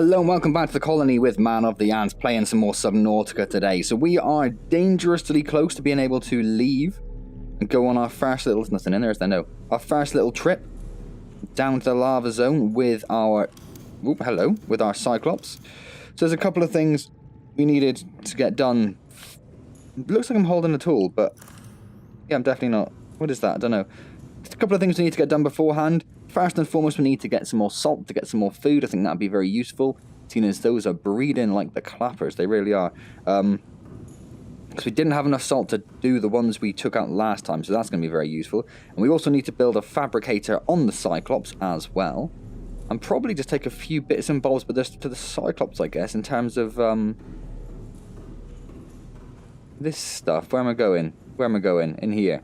Hello and welcome back to the colony with Man of the Antz, playing some more Subnautica today. So we are dangerously close to being able to leave and go on our first little, there's nothing in there, is there? No. Our first little trip down to the lava zone with our, with our Cyclops. So there's a couple of things we needed to get done. It looks like I'm holding a tool, but yeah, I'm definitely not. What is that? I don't know. Just a couple of things we need to get done beforehand. First and foremost, we need to get some more salt, to get some more food. I think that'd be very useful, seeing as those are breeding like the clappers. They really are. Because we didn't have enough salt to do the ones we took out last time, so that's going to be very useful. And we also need to build a fabricator on the Cyclops as well. And probably just take a few bits and bobs with this to the Cyclops, I guess, in terms of this stuff. Where am I going? Where am I going? In here.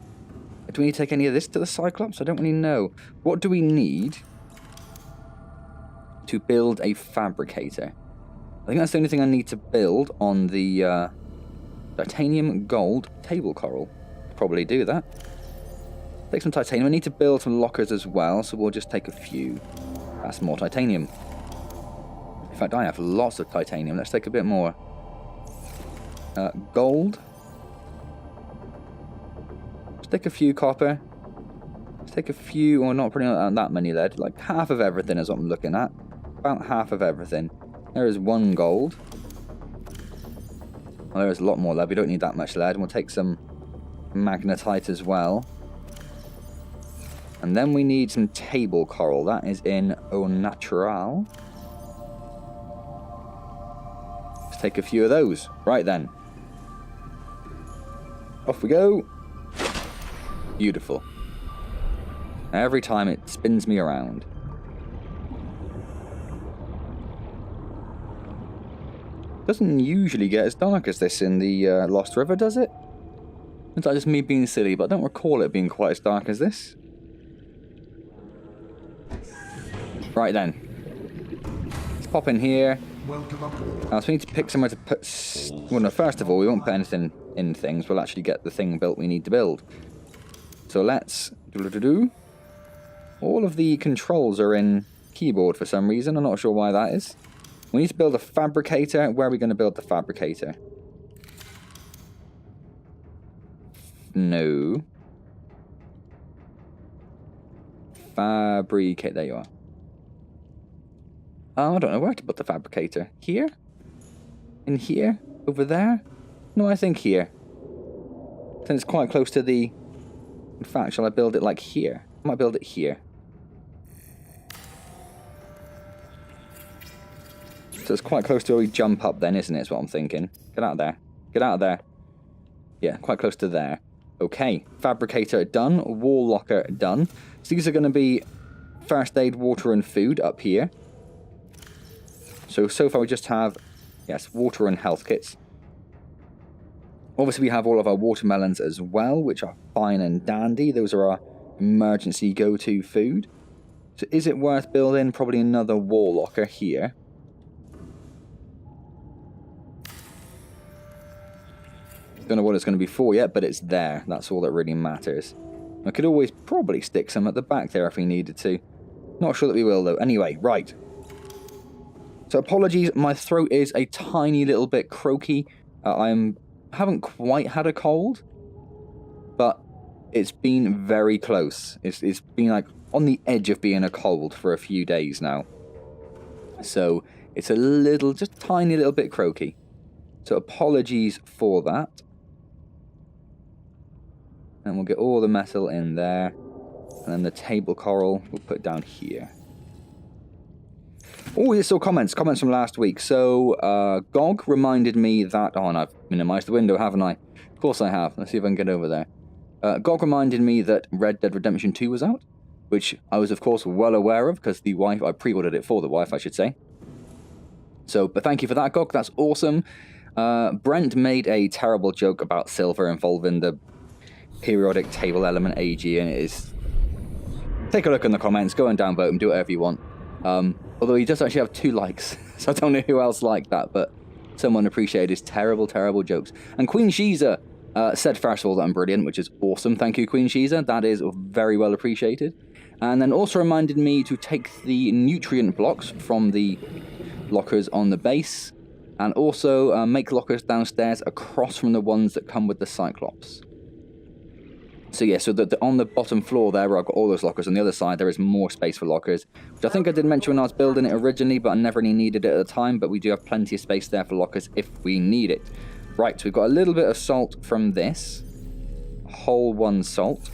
Do we need to take any of this to the Cyclops? I don't really know. What do we need to build a fabricator? I think that's the only thing I need to build on the titanium gold table coral. Probably do that. Take some titanium. I need to build some lockers as well, so we'll just take a few. That's more titanium. In fact, I have lots of titanium. Let's take a bit more. Gold. Take a few copper. Let's take a few, or not pretty that many lead. Like half of everything is what I'm looking at. About half of everything. There is one gold. Well, there is a lot more lead. We don't need that much lead. And we'll take some magnetite as well. And then we need some table coral. That is in au natural. Let's take a few of those. Right then. Off we go. Beautiful. Every time it spins me around. Doesn't usually get as dark as this in the Lost River, does it? It's like just me being silly, but I don't recall it being quite as dark as this. Right then. Let's pop in here. So we need to pick somewhere to put... Well, no, first of all, we won't put anything in things. We'll actually get the thing built we need to build. So let's all of the controls are in keyboard for some reason. I'm not sure why that is. We need to build a fabricator. Where are we going to build the fabricator? No. Fabricate. There you are. Oh, I don't know where to put the fabricator. Here? In here? Over there? No, I think here. Since it's quite close to the... In fact, shall I build it like here? I might build it here. So it's quite close to where we jump up then, isn't it? Is what I'm thinking. Get out of there. Get out of there. Yeah, quite close to there. Okay. Fabricator done. Wall locker done. So these are going to be first aid, water and food up here. So far we just have, yes, water and health kits. Obviously, we have all of our watermelons as well, which are fine and dandy. Those are our emergency go-to food. So is it worth building probably another wall locker here? Don't know what it's going to be for yet, but it's there. That's all that really matters. I could always probably stick some at the back there if we needed to. Not sure that we will, though. Anyway, right. So apologies, my throat is a tiny little bit croaky. Haven't quite had a cold, but it's been very close. It's been like on the edge of being a cold for a few days now. So it's a little, just tiny little bit croaky. So apologies for that. And we'll get all the metal in there. And then the table coral we'll put down here. Oh, there's still comments from last week. So, GOG reminded me that... Oh, and I've minimized the window, haven't I? Of course I have. Let's see if I can get over there. GOG reminded me that Red Dead Redemption 2 was out, which I was, of course, well aware of, because the wife... I pre-ordered it for the wife, I should say. So, but thank you for that, GOG. That's awesome. Brent made a terrible joke about silver involving the periodic table element AG, and it is... Take a look in the comments. Go and downvote them. Do whatever you want. Although he does actually have 2 likes, so I don't know who else liked that, but someone appreciated his terrible, terrible jokes. And Queen Shiza said, first of all, that I'm brilliant, which is awesome. Thank you, Queen Shiza. That is very well appreciated. And then also reminded me to take the nutrient blocks from the lockers on the base, and also make lockers downstairs across from the ones that come with the Cyclops. So yeah, so on the bottom floor there, where I've got all those lockers, on the other side there is more space for lockers, which I think I did mention when I was building it originally, but I never really needed it at the time. But we do have plenty of space there for lockers if we need it. Right, so we've got a little bit of salt from this. Whole 1 salt.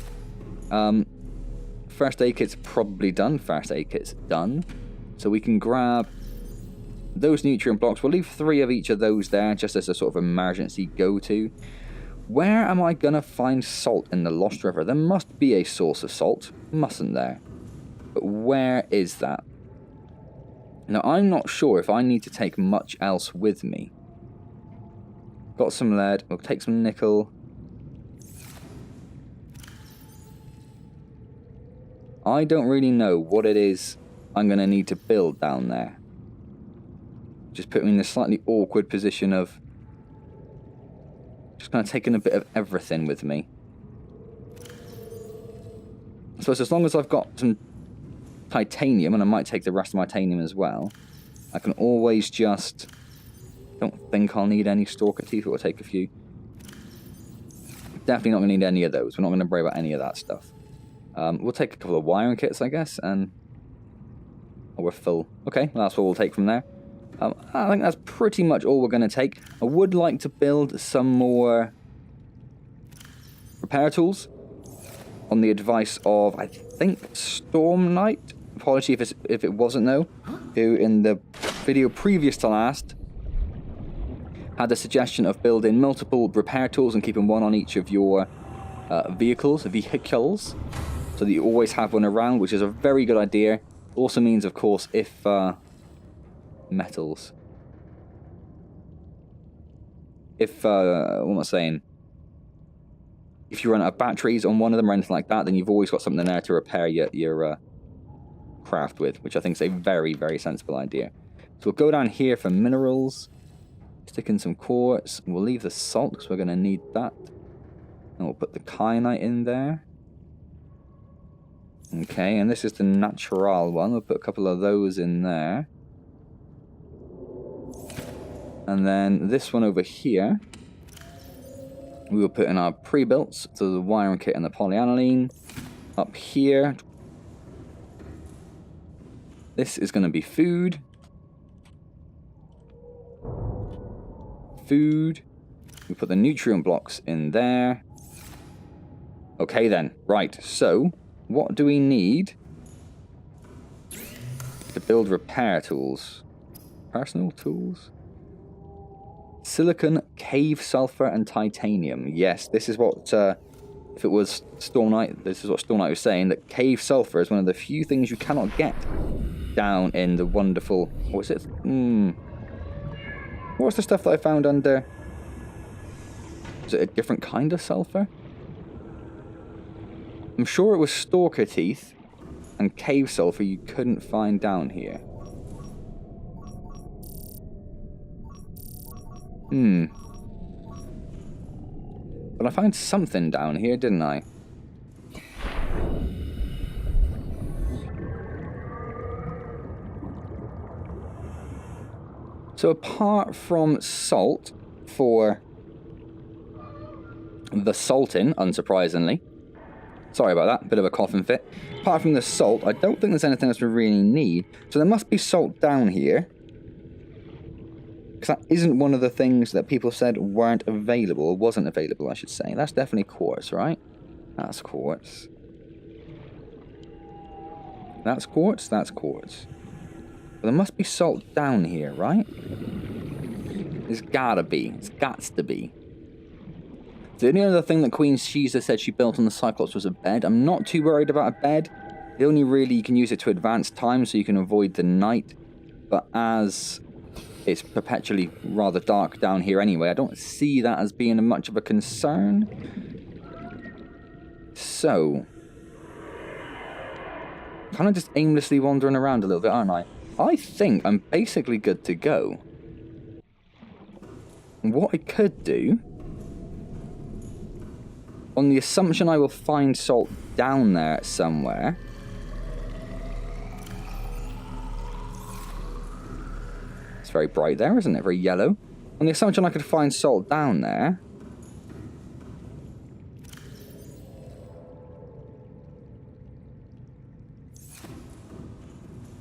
First aid kit's probably done. First aid kit's done. So we can grab those nutrient blocks. We'll leave 3 of each of those there, just as a sort of emergency go-to. Where am I going to find salt in the Lost River? There must be a source of salt, mustn't there? But where is that? Now, I'm not sure if I need to take much else with me. Got some lead. We'll take some nickel. I don't really know what it is I'm going to need to build down there. Just put me in this slightly awkward position of just kind of taking a bit of everything with me. I suppose as long as I've got some titanium, and I might take the rest of my titanium as well, I can always just... Don't think I'll need any stalker teeth, but we'll take a few. Definitely not going to need any of those. We're not going to worry about any of that stuff. We'll take a couple of wiring kits, I guess, and... Oh, we're full. Okay, well, that's what we'll take from there. I think that's pretty much all we're going to take. I would like to build some more repair tools on the advice of, I think, Storm Knight. Apology if it wasn't, though. Who, in the video previous to last, had the suggestion of building multiple repair tools and keeping one on each of your vehicles, so that you always have one around, which is a very good idea. Also means, of course, if... metals. If, what am I saying? If you run out of batteries on one of them or anything like that, then you've always got something there to repair your craft with, which I think is a very, very sensible idea. So we'll go down here for minerals, stick in some quartz, and we'll leave the salt because we're going to need that. And we'll put the kyanite in there. Okay, and this is the natural one. We'll put a couple of those in there. And then this one over here, we will put in our pre-builts, so the wiring kit and the polyaniline. Up here, this is going to be food. Food. We put the nutrient blocks in there. Okay then, right, so what do we need to build repair tools? Personal tools? Silicon, cave sulfur, and titanium. Yes, this is what, if it was Storm Knight, this is what Storm Knight was saying, that cave sulfur is one of the few things you cannot get down in the wonderful... What was it? What was the stuff that I found under... Is it a different kind of sulfur? I'm sure it was stalker teeth and cave sulfur you couldn't find down here. But I found something down here, didn't I? So apart from salt for the salting, unsurprisingly. Sorry about that, bit of a coughing fit. Apart from the salt, I don't think there's anything else we really need. So there must be salt down here. Because that isn't one of the things that people said weren't available, or wasn't available, I should say. That's definitely quartz, right? That's quartz. That's quartz, that's quartz. But there must be salt down here, right? There's gotta be. It's gots to be. The only other thing that Queen Shiza said she built on the Cyclops was a bed. I'm not too worried about a bed. The only really you can use it to advance time so you can avoid the night. But as it's perpetually rather dark down here anyway, I don't see that as being much of a concern. So, kind of just aimlessly wandering around a little bit, aren't I? I think I'm basically good to go. What I could do, on the assumption I will find salt down there somewhere, very bright there, isn't it? Very yellow. On the assumption I could find salt down there.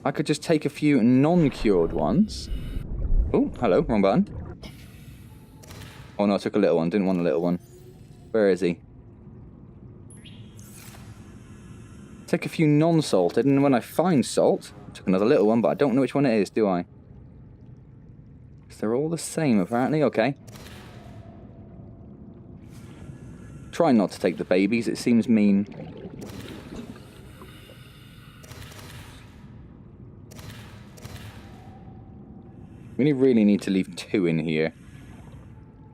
I could just take a few non-cured ones. Oh, hello, wrong button. Oh no, I took a little one, didn't want a little one. Where is he? Take a few non-salted, and when I find salt, I took another little one, but I don't know which one it is, do I? Because they're all the same, apparently. Okay. Try not to take the babies, it seems mean. We really need to leave 2 in here.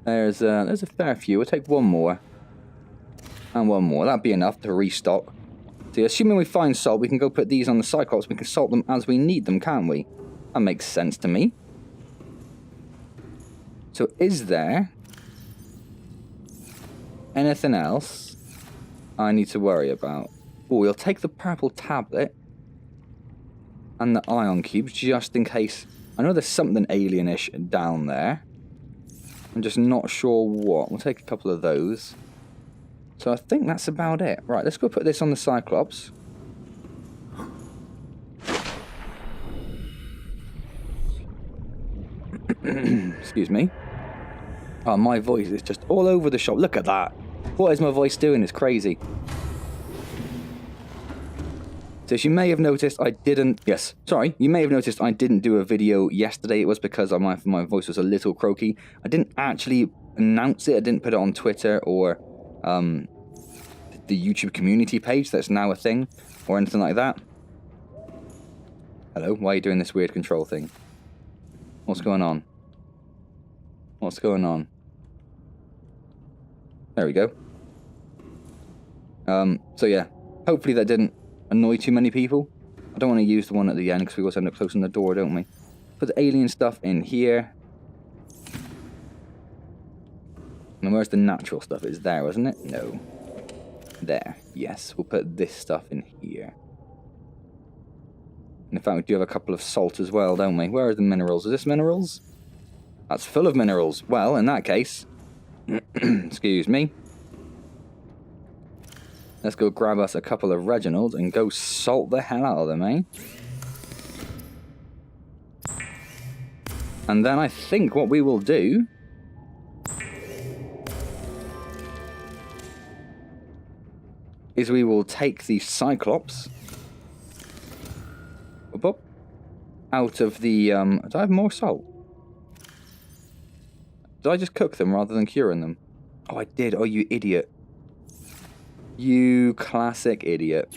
There's a fair few. We'll take 1 more. And 1 more. That'd be enough to restock. So assuming we find salt, we can go put these on the Cyclops. We can salt them as we need them, can't we? That makes sense to me. So is there anything else I need to worry about? Oh, we'll take the purple tablet and the ion cubes just in case. I know there's something alienish down there. I'm just not sure what. We'll take a couple of those. So I think that's about it. Right, let's go put this on the Cyclops. Excuse me. Oh, my voice is just all over the shop. Look at that. What is my voice doing? It's crazy. So as you may have noticed, I didn't... Yes, sorry. You may have noticed I didn't do a video yesterday. It was because my voice was a little croaky. I didn't actually announce it. I didn't put it on Twitter or the YouTube community page that's now a thing or anything like that. Hello, why are you doing this weird control thing? What's going on? What's going on? There we go. So yeah, hopefully that didn't annoy too many people. I don't want to use the one at the end because we always end up closing the door, don't we? Put the alien stuff in here. And where's the natural stuff? It's there, isn't it? No. There. Yes, we'll put this stuff in here. And in fact, we do have a couple of salt as well, don't we? Where are the minerals? Is this minerals? That's full of minerals. Well, in that case... excuse me. Let's go grab us a couple of Reginalds and go salt the hell out of them, eh? And then I think what we will do... is we will take the Cyclops... out of the... do I have more salt? Did I just cook them rather than curing them? Oh, I did. Oh, you idiot. You classic idiot.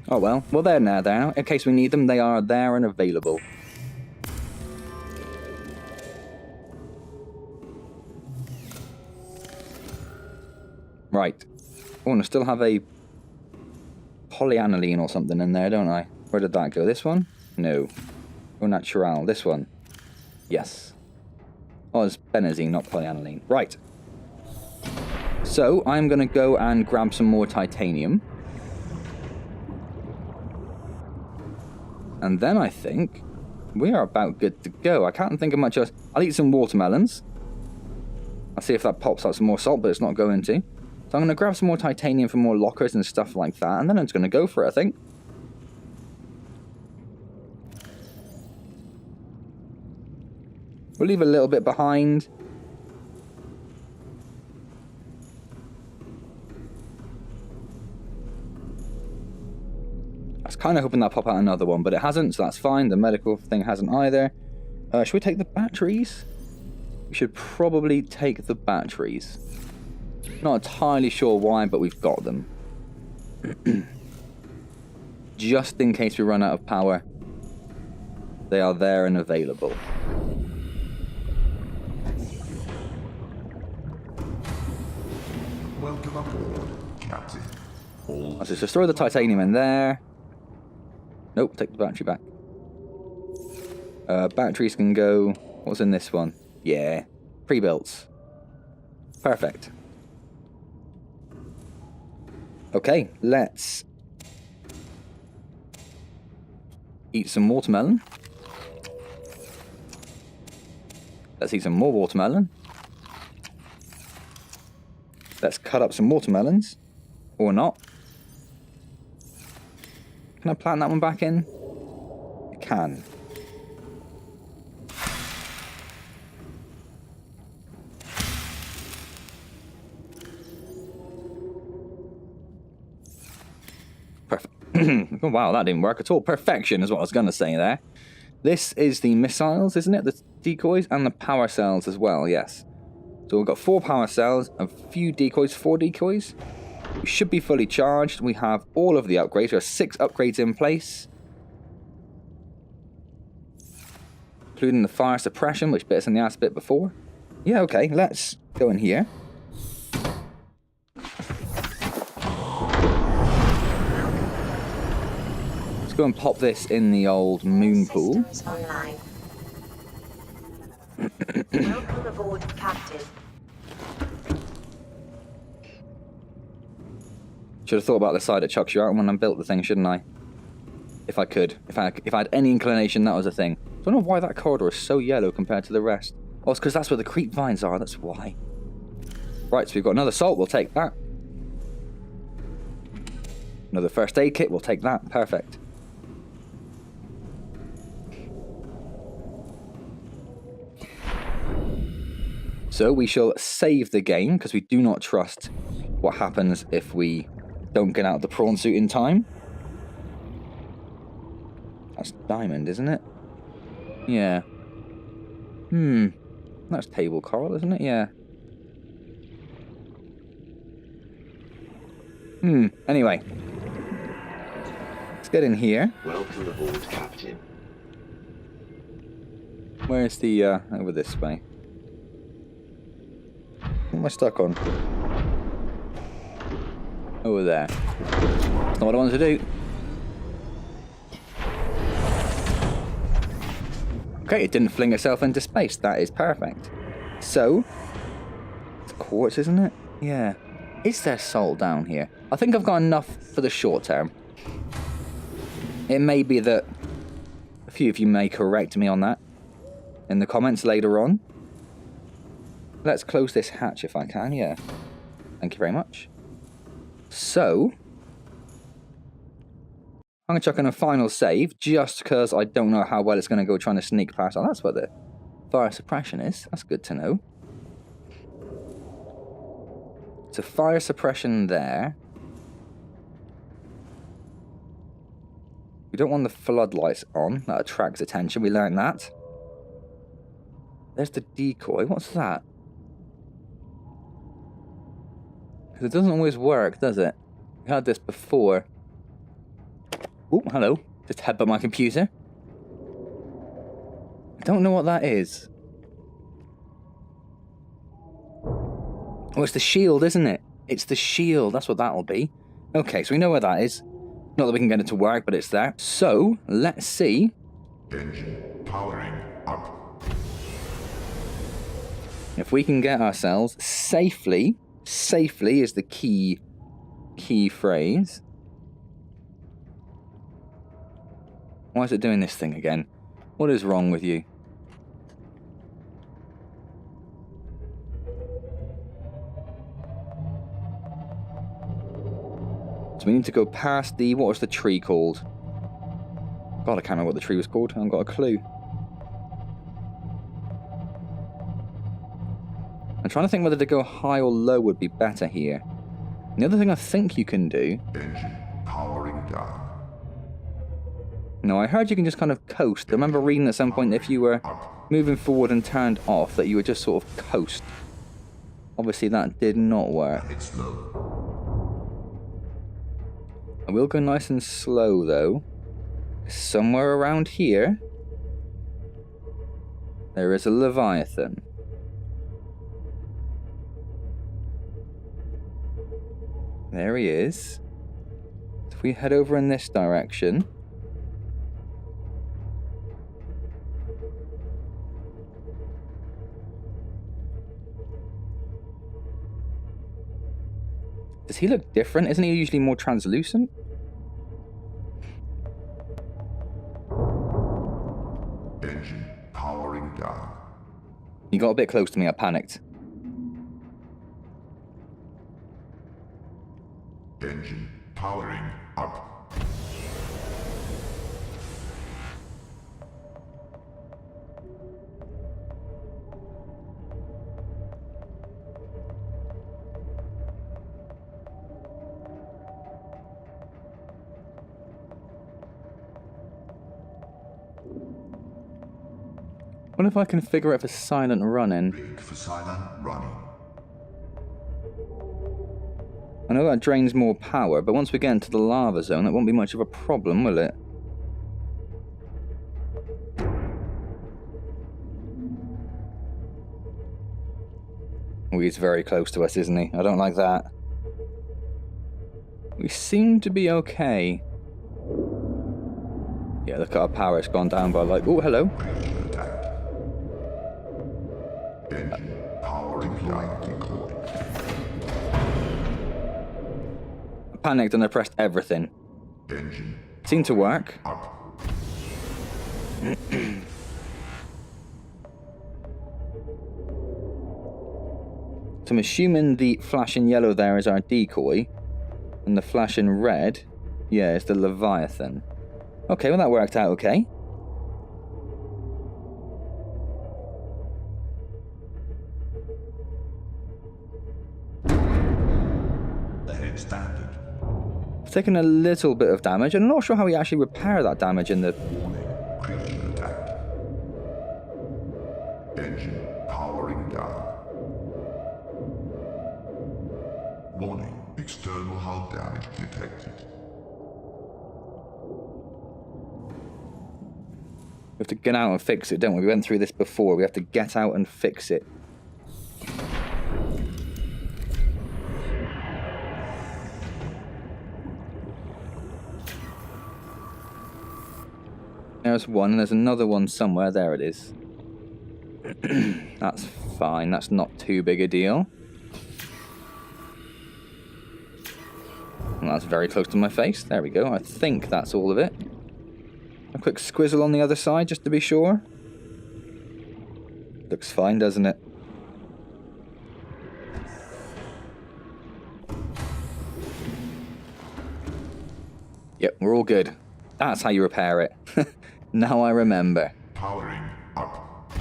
Oh, well. Well, they're now. In case we need them, they are there and available. Right. Oh, and I still have a polyaniline or something in there, don't I? Where did that go? This one? No. Au natural. This one. Yes. Oh, it's benzene, not polyaniline. Right. So, I'm going to go and grab some more titanium. And then I think we are about good to go. I can't think of much else. I'll eat some watermelons. I'll see if that pops out some more salt, but it's not going to. So I'm going to grab some more titanium for more lockers and stuff like that. And then I'm just going to go for it, I think. We'll leave a little bit behind. I was kind of hoping that'd pop out another one, but it hasn't, so that's fine. The medical thing hasn't either. Should we take the batteries? We should probably take the batteries. Not entirely sure why, but we've got them. Just in case we run out of power, they are there and available. Welcome aboard, Captain. Let's just throw the titanium in there. Nope, take the battery back. Batteries can go... What's in this one? Yeah, pre-built. Perfect. Okay, let's eat some watermelon. Let's eat some more watermelon. Let's cut up some watermelons. Or not. Can I plant that one back in? I can. Perfect. Oh, wow, that didn't work at all. Perfection is what I was going to say there. This is the missiles, isn't it? The decoys and the power cells as well, yes. So we've got 4 power cells, a few decoys, 4 decoys. We should be fully charged. We have all of the upgrades. There are 6 upgrades in place. Including the fire suppression, which bit us in the ass a bit before. Yeah, okay, let's go in here. Let's go and pop this in the old moon pool. Welcome aboard, Captain. Should have thought about the side it chucks you out when I built the thing, shouldn't I? If I could. If I had any inclination, that was a thing. I don't know why that corridor is so yellow compared to the rest. Oh, it's because that's where the creep vines are, that's why. Right, so we've got another salt, we'll take that. Another first aid kit, we'll take that. Perfect. So we shall save the game, because we do not trust what happens if we don't get out of the prawn suit in time. That's diamond, isn't it? Yeah. That's table coral, isn't it? Yeah. Anyway. Let's get in here. Welcome aboard, Captain. Where's the, over this way? What am I stuck on? Over there. That's not what I wanted to do. Okay, it didn't fling itself into space. That is perfect. So, it's quartz, isn't it? Yeah. Is there salt down here? I think I've got enough for the short term. It may be that a few of you may correct me on that in the comments later on. Let's close this hatch if I can, yeah. Thank you very much. So, I'm going to chuck in a final save, just because I don't know how well it's going to go trying to sneak past. Oh, that's what the fire suppression is. That's good to know. So, fire suppression there. We don't want the floodlights on. That attracts attention. We learned that. There's the decoy. What's that? Because it doesn't always work, does it? We had this before. Oh, hello. Just headbutt my computer. I don't know what that is. Oh, it's the shield, isn't it? It's the shield. That's what that'll be. Okay, so we know where that is. Not that we can get it to work, but it's there. So, let's see. Engine powering up. If we can get ourselves safely is the key phrase. Why is it doing this thing again? What is wrong with you? So we need to go past the... What was the tree called? God, I can't remember what the tree was called. I haven't got a clue. I'm trying to think whether to go high or low would be better here. And the other thing I think you can do... Engine powering down. No, I heard you can just kind of coast. I remember reading at some point that if you were moving forward and turned off, that you would just sort of coast. Obviously that did not work. It's low. I will go nice and slow though. Somewhere around here, there is a Leviathan. There he is. If we head over in this direction... Does he look different? Isn't he usually more translucent? He got a bit close to me, I panicked. Engine powering up. What if I can figure out for silent running? Rig for silent running. I know that drains more power, but once we get into the lava zone, that won't be much of a problem, will it? Oh, he's very close to us, isn't he? I don't like that. We seem to be okay. Yeah, look at our power. It's gone down by like... Oh, hello. Engine powering down. I panicked and I pressed everything. Engine Seemed to work. up. So I'm assuming the flash in yellow there is our decoy. And the flash in red, yeah, is the Leviathan. Okay, well that worked out okay. Ahead standard. I've taken a little bit of damage. I'm not sure how we actually repair that damage in the... Warning. Critical attack. Engine powering down. Warning. External hull damage detected. We have to get out and fix it, don't we? We went through this before. We have to get out and fix it. There's one, and there's another one somewhere. There it is. That's fine. That's not too big a deal. And that's very close to my face. There we go. I think that's all of it. A quick squizzle on the other side, just to be sure. Looks fine, doesn't it? Yep, we're all good. That's how you repair it. Now I remember. Powering up.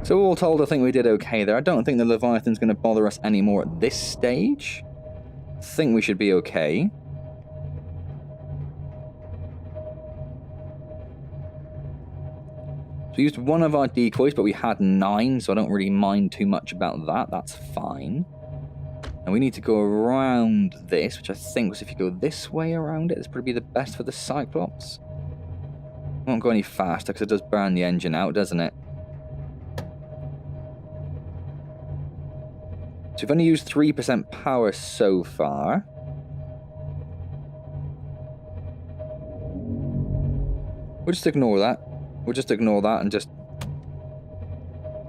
So all told, I think we did okay there. I don't think the Leviathan's going to bother us anymore at this stage. I think we should be okay. So we used one of our decoys, but we had 9, so I don't really mind too much about that. That's fine. And we need to go around this, which I think was if you go this way around it, it's probably the best for the Cyclops. Won't go any faster because it does burn the engine out, doesn't it? So we've only used 3% power so far. We'll just ignore that. We'll just ignore that and just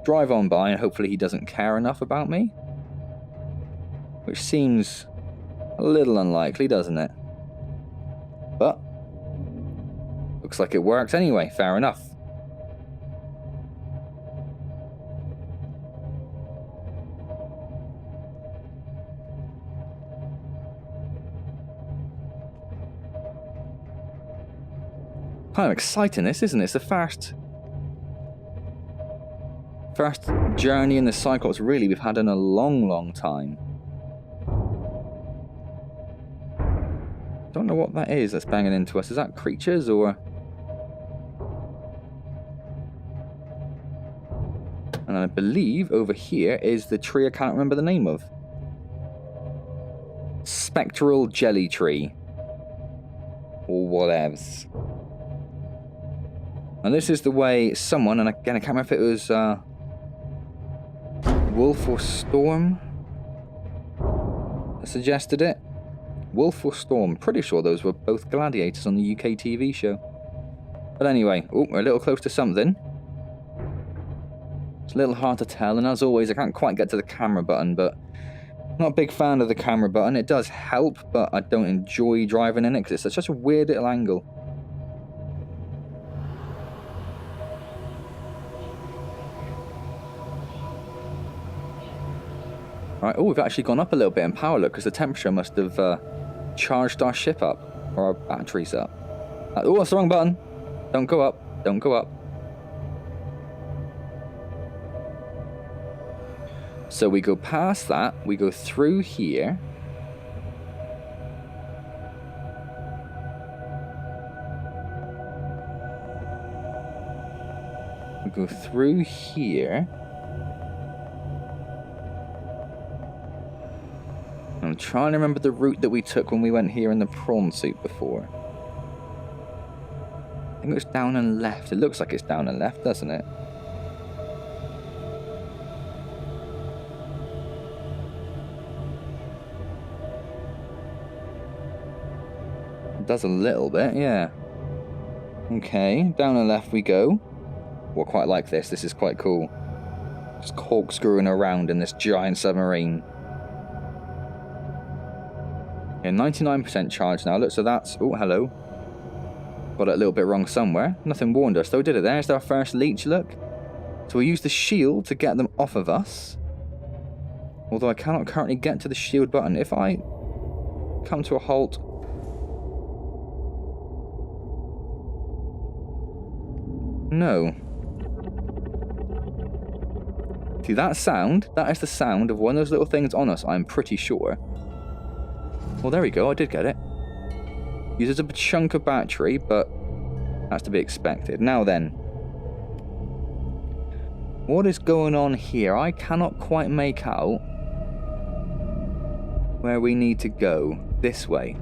drive on by, and hopefully he doesn't care enough about me. Which seems a little unlikely, doesn't it? But looks like it works anyway. Fair enough. Kind of exciting, this, isn't it? It's the first journey in the Cyclops, really, we've had in a long, long time. Don't know what that is that's banging into us. Is that creatures or... And I believe over here is the tree I can't remember the name of. Spectral jelly tree. Or whatevs. And this is the way someone, and again I can't remember if it was Wolf or Storm that suggested it. Wolf or Storm, pretty sure those were both gladiators on the UK TV show. But anyway, oh, we're a little close to something. It's a little hard to tell, and as always I can't quite get to the camera button, but I'm not a big fan of the camera button. It does help, but I don't enjoy driving in it because it's such a weird little angle. Alright, oh, we've actually gone up a little bit in power, look, because the temperature must have charged our ship up. Or our batteries up. Oh, that's the wrong button. Don't go up. Don't go up. So we go past that. We go through here. We go through here. I'm trying to remember the route that we took when we went here in the prawn suit before. I think it was down and left. It looks like it's down and left, doesn't it? It does a little bit, yeah. Okay, down and left we go. Well, quite like this. This is quite cool. Just corkscrewing around in this giant submarine. Yeah, 99% charge now. Look, so that's... Oh, hello. Got it a little bit wrong somewhere. Nothing warned us, though, did it? There's our first leech, look. So we use the shield to get them off of us. Although I cannot currently get to the shield button. If I come to a halt... No. See, that sound? That is the sound of one of those little things on us, I'm pretty sure. Well, there we go, I did get it. Uses a chunk of battery, but that's to be expected. Now then. What is going on here? I cannot quite make out where we need to go. This way.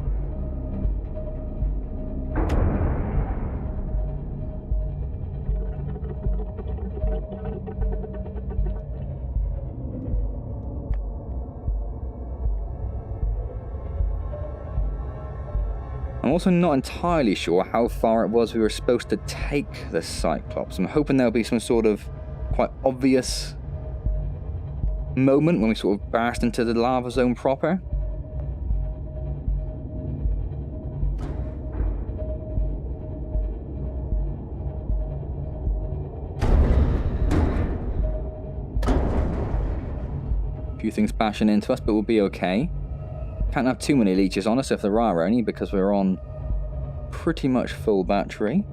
I'm also not entirely sure how far it was we were supposed to take the Cyclops. I'm hoping there'll be some sort of quite obvious moment when we sort of burst into the lava zone proper. A few things bashing into us, but we'll be okay. Can't have too many leeches on us if there are any, because we're on pretty much full battery.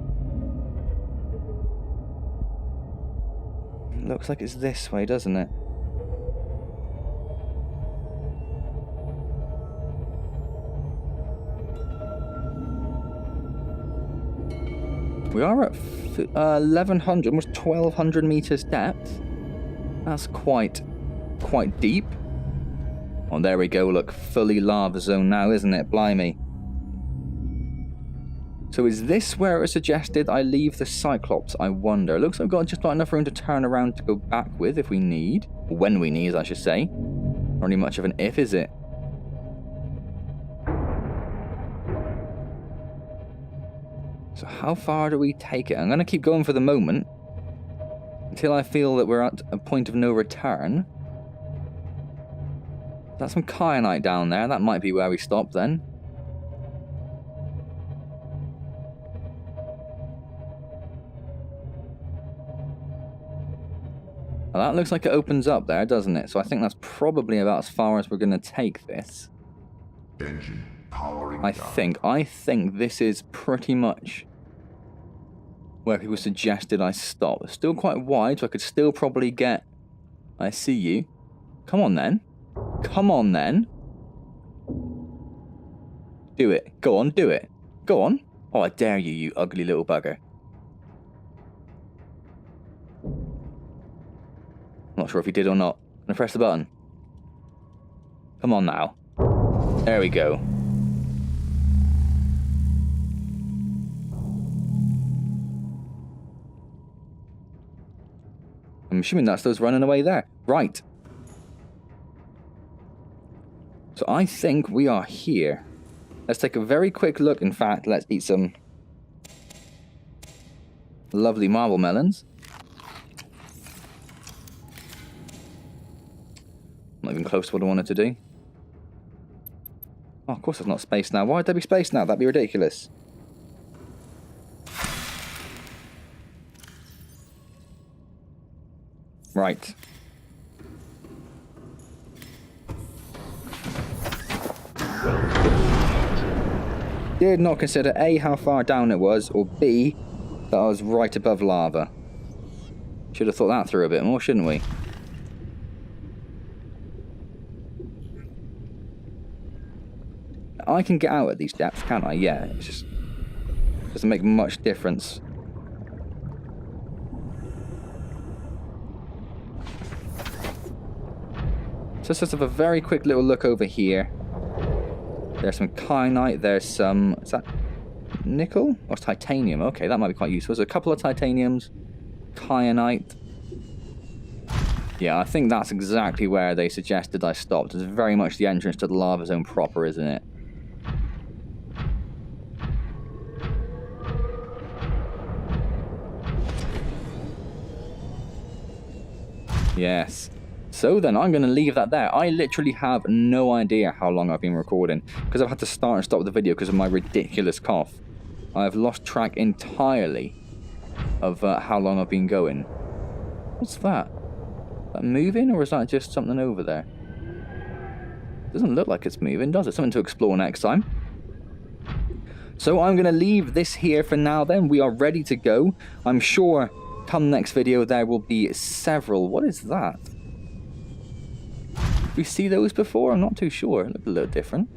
Looks like it's this way, doesn't it? We are at 1100, almost 1200 meters depth. That's quite deep. Oh, there we go, look, fully lava zone now, isn't it? Blimey. So is this where it suggested I leave the Cyclops, I wonder? It looks like we've got just about enough room to turn around to go back with if we need. Or when we need, I should say. Not really much of an if, is it? So how far do we take it? I'm going to keep going for the moment. Until I feel that we're at a point of no return. That's some kyanite down there. That might be where we stop then. Well, that looks like it opens up there, doesn't it? So I think that's probably about as far as we're going to take this. Engine powering I down. think this is pretty much where people suggested I stop. It's still quite wide, so I could still probably get... I see you. Come on then. Come on then. Do it. Go on, do it. Go on. Oh, I dare you, you ugly little bugger. Not sure if he did or not. Gonna press the button. Come on now. There we go. I'm assuming that's those running away there. Right. So I think we are here. Let's take a very quick look. In fact, let's eat some lovely marble melons. Not even close to what I wanted to do. Oh, of course there's not space now. Why would there be space now? That'd be ridiculous. Right. did not consider A, how far down it was, or B, that I was right above lava. Should have thought that through a bit more, shouldn't we? I can get out at these depths, can't I? Yeah, it just doesn't make much difference. So let's just have a very quick little look over here. There's some kyanite, there's some... Is that nickel? Or it's titanium? Okay, that might be quite useful. There's a couple of titaniums, kyanite. Yeah, I think that's exactly where they suggested I stopped. It's very much the entrance to the lava zone proper, isn't it? Yes. So then I'm going to leave that there. I literally have no idea how long I've been recording because I've had to start and stop the video because of my ridiculous cough. I've lost track entirely of how long I've been going. What's that? Is that moving, or is that just something over there? Doesn't look like it's moving, does it? Something to explore next time. So I'm going to leave this here for now then. We are ready to go. I'm sure come next video there will be several. What is that? Did we see those before? I'm not too sure. It looked a little different.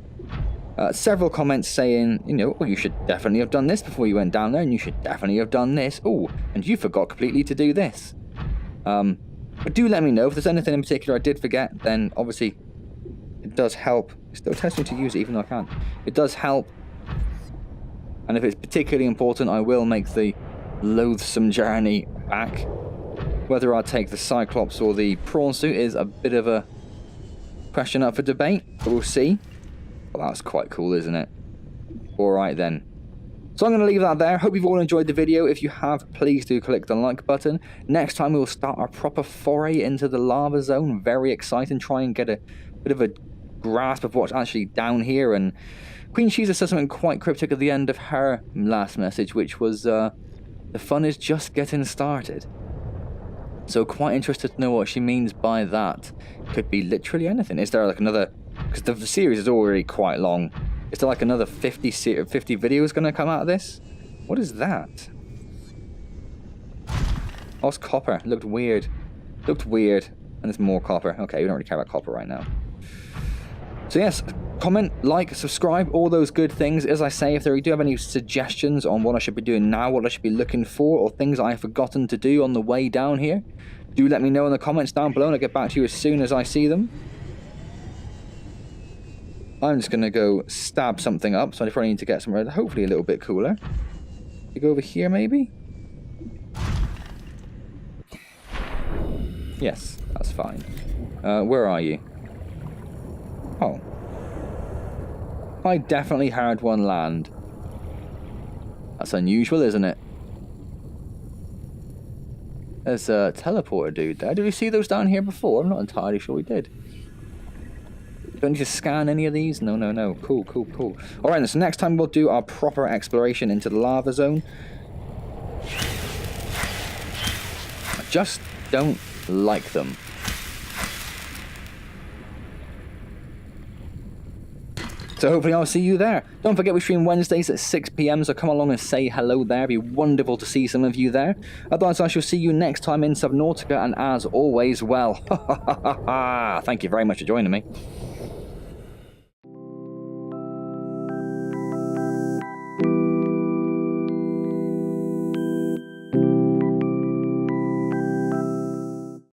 Several comments saying, you know, oh, you should definitely have done this before you went down there, and you should definitely have done this. Oh, and you forgot completely to do this. But do let me know if there's anything in particular I did forget. Then obviously it does help. It still tells me to use it even though I can't. It does help. And if it's particularly important, I will make the loathsome journey back. Whether I take the Cyclops or the prawn suit is a bit of a question up for debate, but we'll see. Well, that's quite cool, isn't it? Alright then. So I'm going to leave that there. Hope you've all enjoyed the video. If you have, please do click the like button. Next time we will start our proper foray into the lava zone. Very exciting. Try and get a bit of a grasp of what's actually down here. And Queen Shiza said something quite cryptic at the end of her last message, which was, the fun is just getting started. So quite interested to know what she means by that. Could be literally anything. Is there like another... Because the series is already quite long. Is there like another 50 videos going to come out of this? What is that? Oh, it's copper. Looked weird. Looked weird. And there's more copper. Okay, we don't really care about copper right now. So yes, comment, like, subscribe, all those good things. As I say, if you do have any suggestions on what I should be doing now, what I should be looking for, or things I have forgotten to do on the way down here, do let me know in the comments down below and I'll get back to you as soon as I see them. I'm just going to go stab something up, so I probably need to get somewhere hopefully a little bit cooler. You go over here, maybe? Yes, that's fine. Where are you? Oh. I definitely heard one land. That's unusual, isn't it? There's a teleporter dude there. Did we see those down here before? I'm not entirely sure we did. Don't need to scan any of these? No, no, no. Cool, cool, cool. Alright, so next time we'll do our proper exploration into the lava zone. I just don't like them. So hopefully I'll see you there. Don't forget we stream Wednesdays at 6 PM, so come along and say hello there. It'd be wonderful to see some of you there. Otherwise I shall see you next time in Subnautica, and as always, well, thank you very much for joining me.